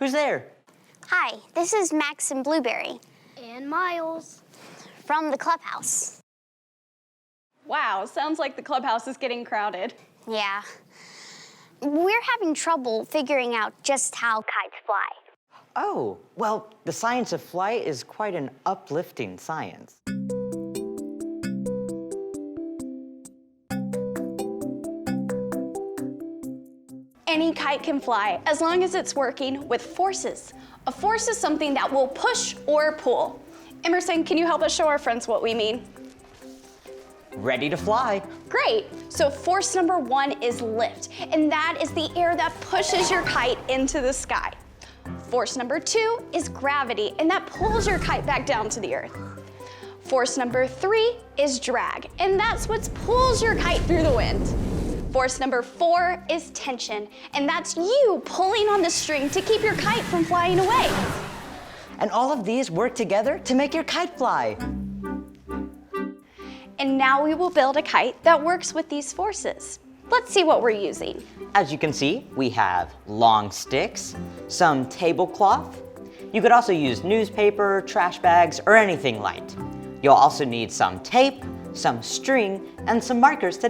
Who's there? Hi, this is Max and Blueberry. And Miles. From the Clubhouse. Wow, sounds like the clubhouse is getting crowded. Yeah. We're having trouble figuring out just how kites fly. Oh, well, the science of flight is quite an uplifting science. Any kite can fly as long as it's working with forces. A force is something that will push or pull. Emerson, can you help us show our friends what we mean? Ready to fly. Great. So force number 1 is lift, and that is the air that pushes your kite into the sky. Force number 2 is gravity, and that pulls your kite back down to the earth. Force number 3 is drag, and that's what pulls your kite through the wind. Force number 4 is tension, and that's you pulling on the string to keep your kite from flying away. And all of these work together to make your kite fly. And now we will build a kite that works with these forces. Let's see what we're using. As you can see, we have long sticks, some tablecloth. You could also use newspaper, trash bags, or anything light. You'll also need some tape, some string, and some markers to